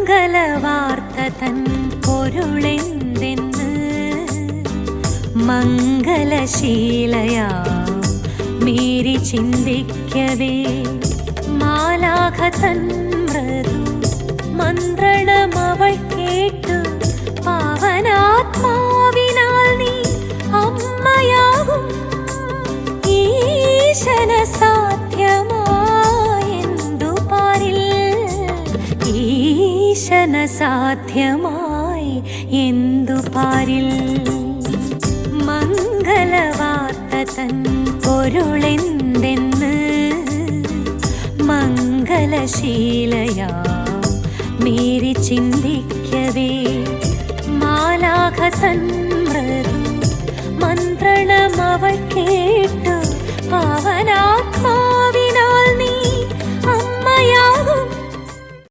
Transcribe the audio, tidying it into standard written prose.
മംഗളവാർത്ത തൻ പൊരുളെന്തെന്ന് മംഗളശീലയാ മീരി ചിന്തിക്കവേ മാലാഖ തൻ മൃദു മന്ത്രണമവൾ കേട്ടു പാവനാത്മാവിനാൽ നീ അമ്മയാകും ഈശന സാധ്യമായെന്തു പാരിൽ ഈശന സാധ്യമായി എന്തു പാരിൽ മംഗളവാർത്ത തൻ പൊരുളെന്തെന്ന് മംഗളശീലയാ മീരി ചിന്തിക്കവേ മാലാഖ തൻ മൃദു മന്ത്രണമവൾ കേട്ടു പാവനാത്മാ